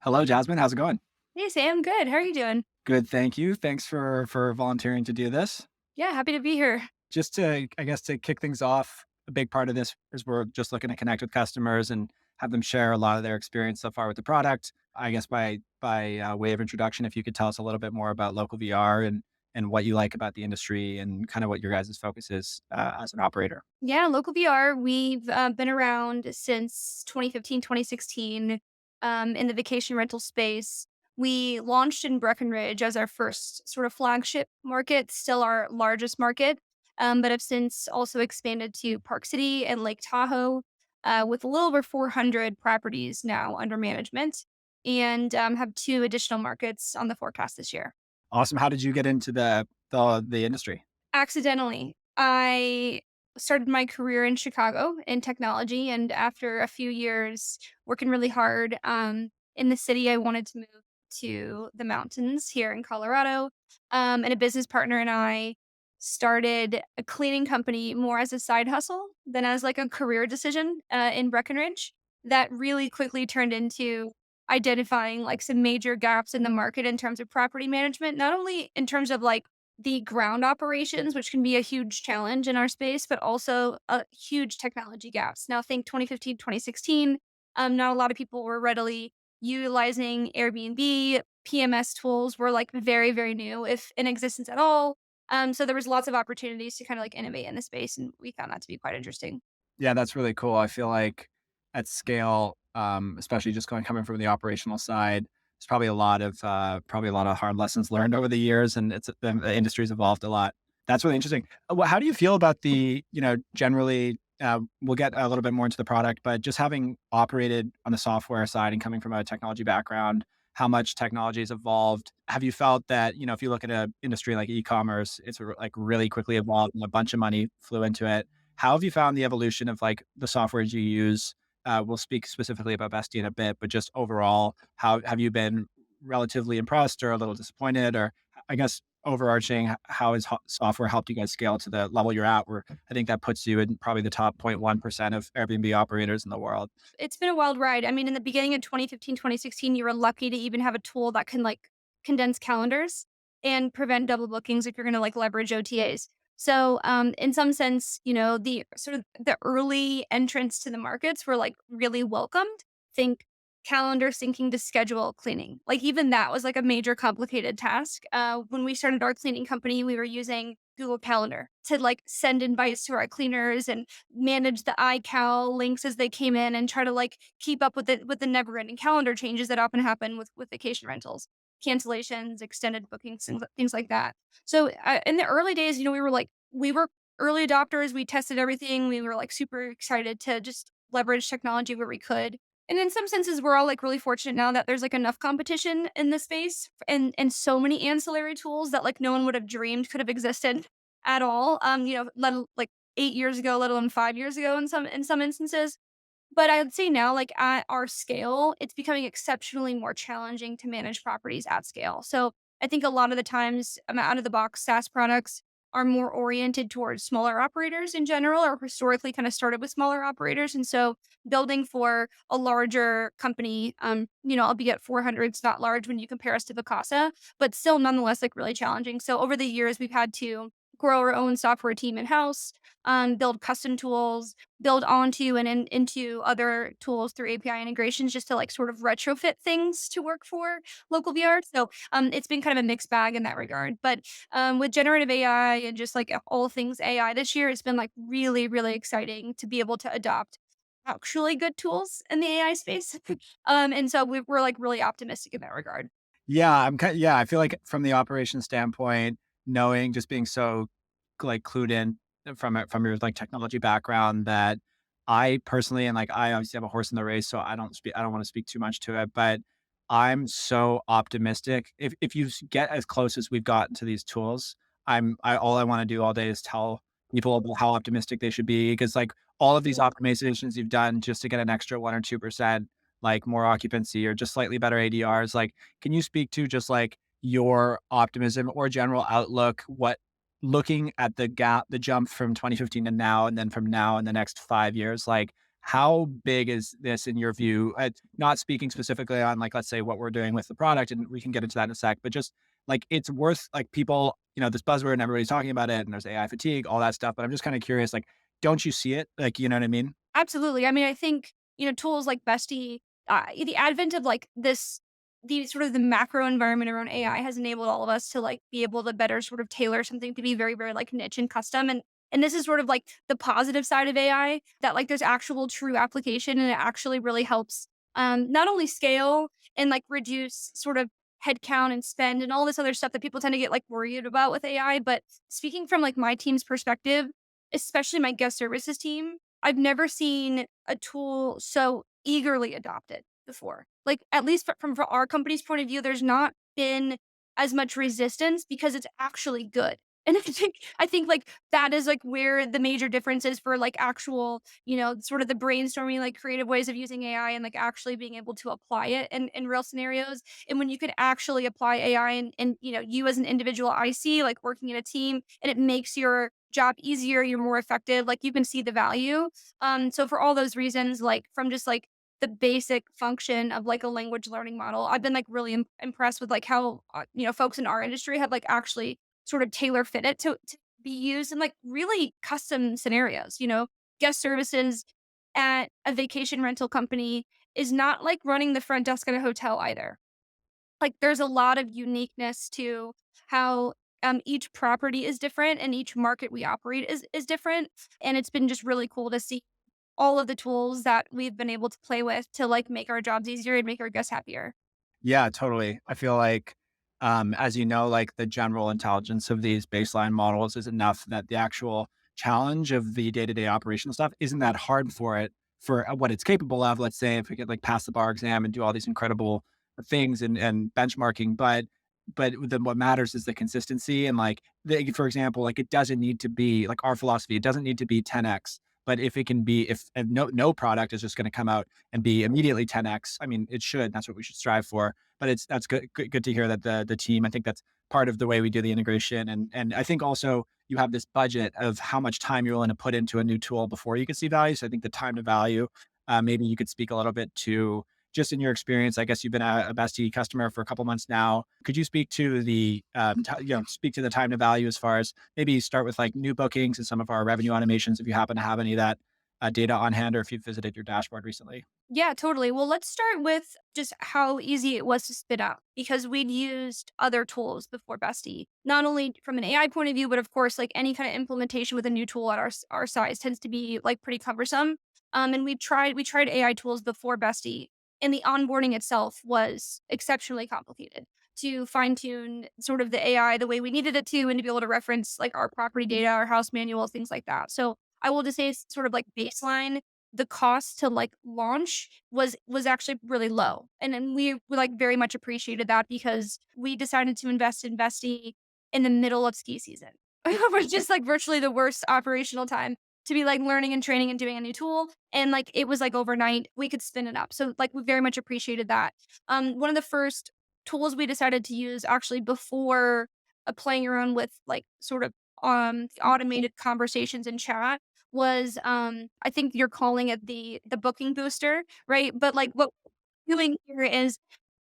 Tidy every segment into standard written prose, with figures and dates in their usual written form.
Hello, Jasmine. How's it going? Hey Sam, good. How are you doing? Good, thank you. Thanks for volunteering to do this. Yeah, happy to be here. Just to, I guess, to kick things off, a big part of this is we're just looking to connect with customers and have them share a lot of their experience so far with the product. I guess by way of introduction, if you could tell us a little bit more about local VR and what you like about the industry and kind of what your guys' focus is as an operator. Yeah, LocalVR, we've been around since 2015, 2016 in the vacation rental space. We launched in Breckenridge as our first sort of flagship market, still our largest market, but have since also expanded to Park City and Lake Tahoe with a little over 400 properties now under management and have two additional markets on the forecast this year. Awesome. How did you get into the industry? Accidentally. I started my career in Chicago in technology, and after a few years working really hard, in the city, I wanted to move to the mountains here in Colorado, and a business partner and I started a cleaning company more as a side hustle than as, like, a career decision, in Breckenridge that really quickly turned into identifying, like, some major gaps in the market in terms of property management, not only in terms of, like, the ground operations, which can be a huge challenge in our space, but also huge technology gaps. Now, think 2015, 2016. Not a lot of people were readily utilizing Airbnb. PMS tools were like very, very new, if in existence at all. So there was lots of opportunities to kind of like innovate in the space, and we found that to be quite interesting. Yeah, that's really cool. I feel like at scale, especially just coming from the operational side, there's probably a lot of hard lessons learned over the years, and the industry's evolved a lot. That's really interesting. Well, how do you feel about generally? We'll get a little bit more into the product, but just having operated on the software side and coming from a technology background, how much technology has evolved? Have you felt that if you look at an industry like e-commerce, it's like really quickly evolved and a bunch of money flew into it. How have you found the evolution of like the softwares you use? We'll speak specifically about Besty in a bit, but just overall, how have you been relatively impressed or a little disappointed? Or I guess overarching, how has software helped you guys scale to the level you're at? Where I think that puts you in probably the top 0.1% of Airbnb operators in the world. It's been a wild ride. I mean, in the beginning of 2015, 2016, you were lucky to even have a tool that can like condense calendars and prevent double bookings if you're going to like leverage OTAs. So, in some sense, the sort of the early entrants to the markets were like really welcomed. Think calendar syncing to schedule cleaning. Like even that was like a major complicated task. When we started our cleaning company, we were using Google Calendar to like send invites to our cleaners and manage the iCal links as they came in and try to like keep up with the never-ending calendar changes that often happen with vacation rentals, cancellations, extended bookings, things like that. So in the early days, we were early adopters. We tested everything. We were like super excited to just leverage technology where we could. And in some senses, we're all like really fortunate now that there's like enough competition in the space and so many ancillary tools that like no one would have dreamed could have existed at all. Like 8 years ago, let alone 5 years ago in some instances. But I would say now, like at our scale, it's becoming exceptionally more challenging to manage properties at scale. So I think a lot of the times, out of the box SaaS products are more oriented towards smaller operators in general, or historically kind of started with smaller operators. And so building for a larger company, albeit 400 is not large when you compare us to Vacasa, but still nonetheless like really challenging. So over the years, we've had to grow our own software team in house, build custom tools, build onto and into other tools through API integrations just to like sort of retrofit things to work for local VR. So it's been kind of a mixed bag in that regard. But with generative AI and just like all things AI this year, it's been like really, really exciting to be able to adopt actually good tools in the AI space. And so we're like really optimistic in that regard. Yeah, yeah, I feel like from the operations standpoint, knowing just being so like clued in from your like technology background that I personally and like I obviously have a horse in the race, so I don't want to speak too much to it, but I'm so optimistic. If you get as close as we've gotten to these tools, I all I want to do all day is tell people about how optimistic they should be because like all of these optimizations you've done just to get an extra 1 or 2% like more occupancy or just slightly better ADRs. Like, can you speak to just like your optimism or general outlook? What looking at the jump from 2015 to now, and then from now in the next 5 years, like how big is this in your view? Not speaking specifically on like, let's say what we're doing with the product, and we can get into that in a sec, but just like it's worth like people, this buzzword and everybody's talking about it and there's AI fatigue, all that stuff. But I'm just kind of curious, like, don't you see it? Like, you know what I mean? Absolutely. I mean, I think, tools like Besty, the advent of like the sort of the macro environment around AI has enabled all of us to like be able to better sort of tailor something to be very, very like niche and custom. And this is sort of like the positive side of AI that like there's actual true application and it actually really helps not only scale and like reduce sort of headcount and spend and all this other stuff that people tend to get like worried about with AI. But speaking from like my team's perspective, especially my guest services team, I've never seen a tool so eagerly adopted before. Like, at least from our company's point of view, there's not been as much resistance because it's actually good. And I think like that is like where the major difference is for like actual, sort of the brainstorming, like creative ways of using AI and like actually being able to apply it in real scenarios. And when you can actually apply AI and you as an individual IC, like working in a team, and it makes your job easier, you're more effective, like you can see the value. So for all those reasons, like from just like the basic function of like a language learning model, I've been like really impressed with like how folks in our industry have like actually sort of tailor fit it to be used in like really custom scenarios. Guest services at a vacation rental company is not like running the front desk at a hotel either. Like, there's a lot of uniqueness to how, each property is different and each market we operate is different, and it's been just really cool to see all of the tools that we've been able to play with to, like, make our jobs easier and make our guests happier. Yeah, totally. I feel like, as you know, like the general intelligence of these baseline models is enough that the actual challenge of the day-to-day operational stuff isn't that hard for it for what it's capable of. Let's say if we could like pass the bar exam and do all these incredible things and benchmarking, but then what matters is the consistency and like for example, like it doesn't need to be like our philosophy. It doesn't need to be 10x. But if it can be, if and no product is just going to come out and be immediately 10x. I mean, it should. That's what we should strive for. But that's good to hear that the team. I think that's part of the way we do the integration, and I think also you have this budget of how much time you're willing to put into a new tool before you can see value. So I think the time to value. Maybe you could speak a little bit to just in your experience. I guess you've been a Bestie customer for a couple months now. Could you speak to the speak to the time to value as far as maybe start with like new bookings and some of our revenue automations if you happen to have any of that data on hand or if you've visited your dashboard recently. Yeah, totally. Well, let's start with just how easy it was to spit out because we'd used other tools before Bestie, not only from an AI point of view, but of course, like any kind of implementation with a new tool at our size tends to be like pretty cumbersome. And we tried AI tools before Bestie, and the onboarding itself was exceptionally complicated to fine tune sort of the AI the way we needed it to, and to be able to reference like our property data, our house manual, things like that. So I will just say it's sort of like baseline the cost to, like, launch was actually really low, and then we, like, very much appreciated that because we decided to invest in Bestie in the middle of ski season, which is, like, virtually the worst operational time to be, like, learning and training and doing a new tool, and, like, it was, like, overnight, we could spin it up, so, like, we very much appreciated that. One of the first tools we decided to use actually before, playing around with, like, sort of, automated conversations in chat was, I think you're calling it the booking booster, right? But, like, what we're doing here is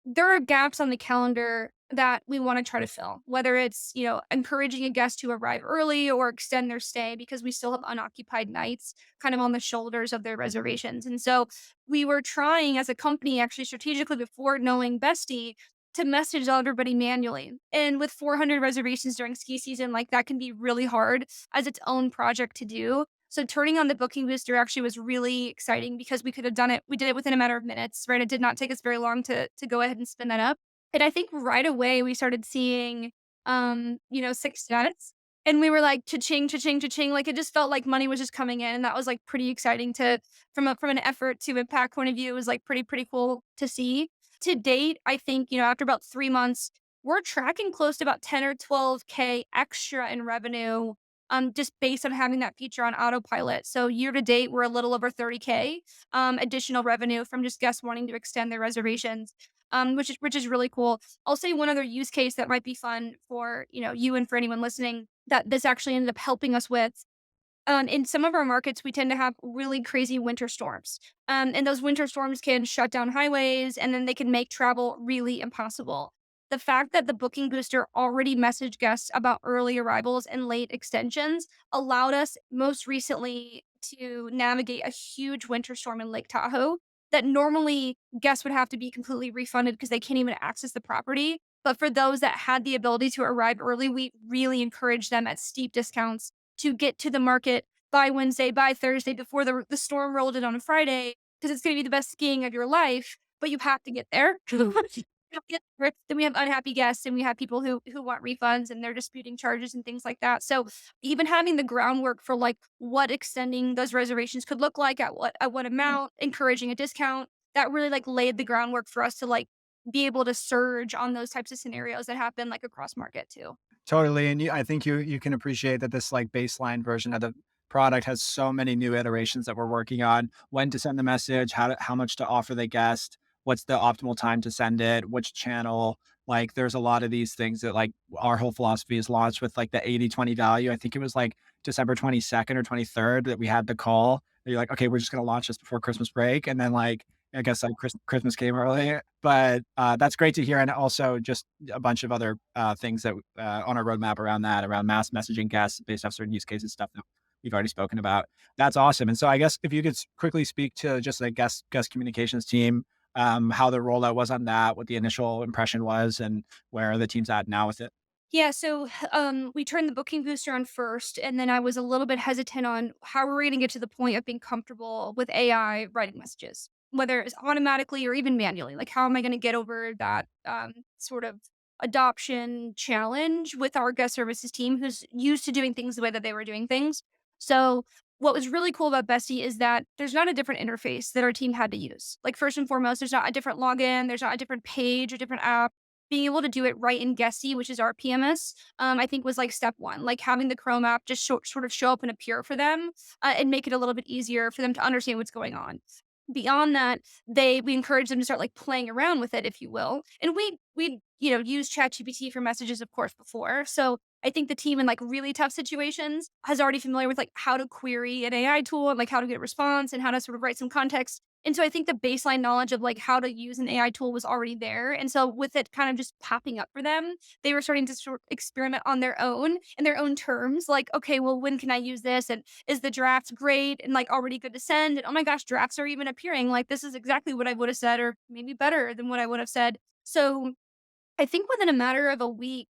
there are gaps on the calendar that we wanna try to fill, whether it's, encouraging a guest to arrive early or extend their stay because we still have unoccupied nights kind of on the shoulders of their reservations, and so we were trying as a company actually strategically before knowing Bestie to message everybody manually, and with 400 reservations during ski season, like, that can be really hard as its own project to do, so turning on the booking booster actually was really exciting because we did it within a matter of minutes, right? It did not take us very long to go ahead and spin that up. And I think right away we started seeing, success. And we were like, cha-ching, cha-ching, cha-ching. Like it just felt like money was just coming in. And that was like pretty exciting to from an effort to impact point of view. It was like pretty cool to see. To date, I think, after about 3 months, we're tracking close to about 10 or 12K extra in revenue just based on having that feature on autopilot. So year to date, we're a little over 30K additional revenue from just guests wanting to extend their reservations, which is really cool. I'll say one other use case that might be fun for you and for anyone listening that this actually ended up helping us with. In some of our markets, we tend to have really crazy winter storms. And those winter storms can shut down highways and then they can make travel really impossible. The fact that the booking booster already messaged guests about early arrivals and late extensions allowed us most recently to navigate a huge winter storm in Lake Tahoe that normally guests would have to be completely refunded because they can't even access the property. But for those that had the ability to arrive early, we really encouraged them at steep discounts to get to the market by Wednesday, by Thursday, before the storm rolled in on a Friday, because it's going to be the best skiing of your life. But you have to get there. Then we have unhappy guests, and we have people who want refunds, and they're disputing charges and things like that. So even having the groundwork for like what extending those reservations could look like at what amount, encouraging a discount, that really like laid the groundwork for us to like be able to surge on those types of scenarios that happen like across market too. Totally, and I think you can appreciate that this, like, baseline version of the product has so many new iterations that we're working on. When to send the message, how much to offer the guest, what's the optimal time to send it, which channel. Like, there's a lot of these things that, like, our whole philosophy is launched with, like, the 80/20 value. I think it was, like, December 22nd or 23rd that we had the call. You're like, "Okay, we're just gonna launch this before Christmas break," and then, like, I guess, like, Christmas came early, but, that's great to hear, and also just a bunch of other, things that, on our roadmap around that, around mass messaging guests based off certain use cases, stuff that we've already spoken about. That's awesome, and so I guess if you could quickly speak to just the guest communications team, how the rollout was on that, what the initial impression was, and where the team's at now with it. Yeah, so we turned the booking booster on first, and then I was a little bit hesitant on how we're going to get to the point of being comfortable with AI writing messages, whether it's automatically or even manually. Like, how am I going to get over that sort of adoption challenge with our guest services team, who's used to doing things the way that they were doing things? So, what was really cool about Bestie is that there's not a different interface that our team had to use. Like, first and foremost, there's not a different login, there's not a different page or different app. Being able to do it right in Guesty, which is our PMS, I think was like step one. Like having the Chrome app just sort of show up and appear for them, and make it a little bit easier for them to understand what's going on. Beyond that, we encourage them to start like playing around with it, if you will. And we used ChatGPT for messages, of course, before. So I think the team in like really tough situations has already familiar with like how to query an AI tool and like how to get a response and how to sort of write some context. And so I think the baseline knowledge of like how to use an AI tool was already there. And so with it kind of just popping up for them, they were starting to sort of experiment on their own in their own terms. Like, okay, well, when can I use this? And is the draft great and like already good to send? And oh my gosh, drafts are even appearing. Like this is exactly what I would have said, or maybe better than what I would have said. So I think within a matter of a week,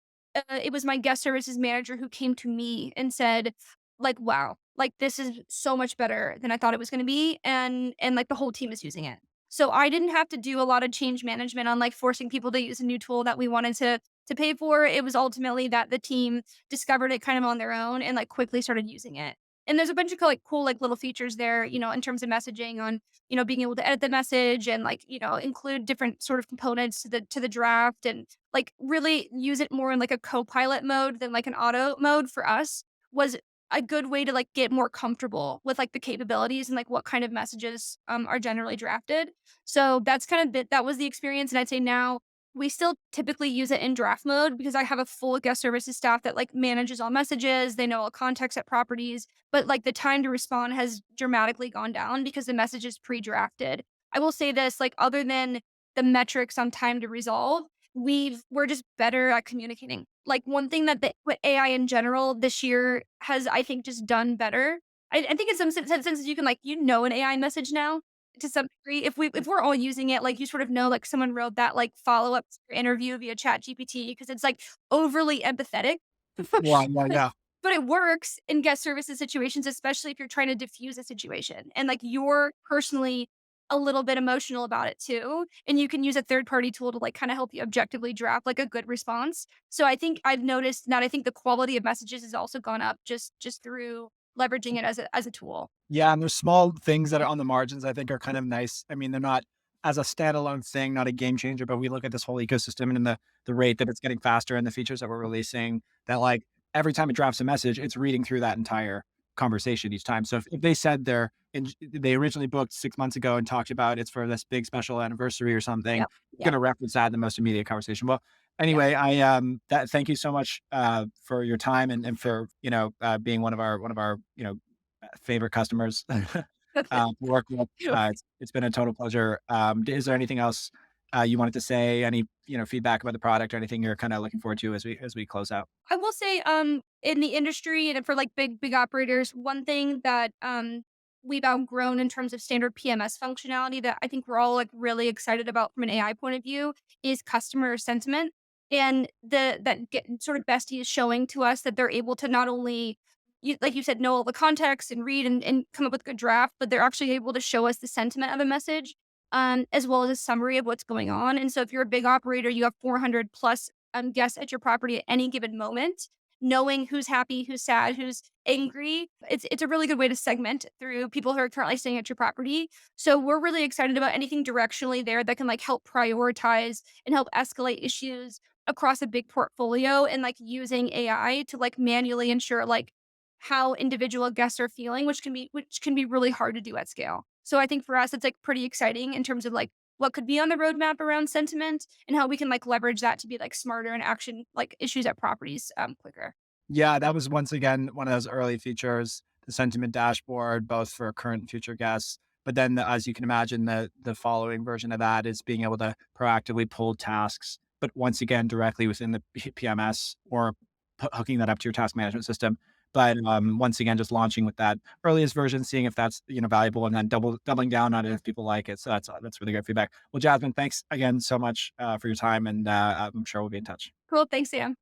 it was my guest services manager who came to me and said, like, "Wow, like this is so much better than I thought it was going to be," and like the whole team is using it. So I didn't have to do a lot of change management on like forcing people to use a new tool that we wanted to pay for. It was ultimately that the team discovered it kind of on their own and like quickly started using it. And there's a bunch of like cool like little features there, in terms of messaging on being able to edit the message and like, include different sort of components to the draft and like really use it more in like a co-pilot mode than like an auto mode for us was a good way to like get more comfortable with like the capabilities and like what kind of messages are generally drafted. So that's kind of that was the experience. And I'd say now we still typically use it in draft mode because I have a full guest services staff that like manages all messages. They know all context at properties, but like the time to respond has dramatically gone down because the message is pre-drafted. I will say this, like other than the metrics on time to resolve, we're just better at communicating. Like one thing that with AI in general this year has, I think, just done better. I think in some senses you can like an AI message now to some degree. If we're all using it, like you sort of know, like someone wrote that like follow up interview via Chat GPT because it's like overly empathetic. Yeah, yeah, yeah. But it works in guest services situations, especially if you're trying to diffuse a situation and like you're personally a little bit emotional about it too. And you can use a third party tool to like kind of help you objectively draft like a good response. So I think I've noticed that I think the quality of messages has also gone up just through leveraging it as a tool. Yeah, and there's small things that are on the margins I think are kind of nice. I mean, they're not as a standalone thing, not a game changer, but we look at this whole ecosystem and the rate that it's getting faster and the features that we're releasing that like every time it drops a message, it's reading through that entire conversation each time. So if they said they originally booked 6 months ago and talked about it's for this big special anniversary or something, Yep. it's Yep. gonna reference that in the most immediate conversation. Well, Yep. anyway, thank you so much for your time and for being one of our favorite customers to work with. It's been a total pleasure. Is there anything else you wanted to say? Any feedback about the product or anything you're kind of looking forward to as we close out? I will say, in the industry and for like big operators, one thing that we've outgrown in terms of standard PMS functionality that I think we're all like really excited about from an AI point of view is customer sentiment. And sort of Bestie is showing to us that they're able to not only like you said, know all the context and read and come up with a good draft, but they're actually able to show us the sentiment of a message, as well as a summary of what's going on. And so if you're a big operator, you have 400 plus guests at your property at any given moment, knowing who's happy, who's sad, who's angry. It's a really good way to segment through people who are currently staying at your property. So we're really excited about anything directionally there that can like help prioritize and help escalate issues across a big portfolio and like using AI to like manually ensure like how individual guests are feeling, which can be really hard to do at scale. So I think for us, it's like pretty exciting in terms of like what could be on the roadmap around sentiment and how we can like leverage that to be like smarter and action like issues at properties quicker. Yeah, that was once again one of those early features, the sentiment dashboard, both for current and future guests. But then, as you can imagine, the following version of that is being able to proactively pull tasks, but once again, directly within the PMS or hooking that up to your task management system. But once again, just launching with that earliest version, seeing if that's valuable, and then doubling down on it if people like it. So that's really good feedback. Well, Jasmine, thanks again so much for your time, and I'm sure we'll be in touch. Cool. Thanks, Sam.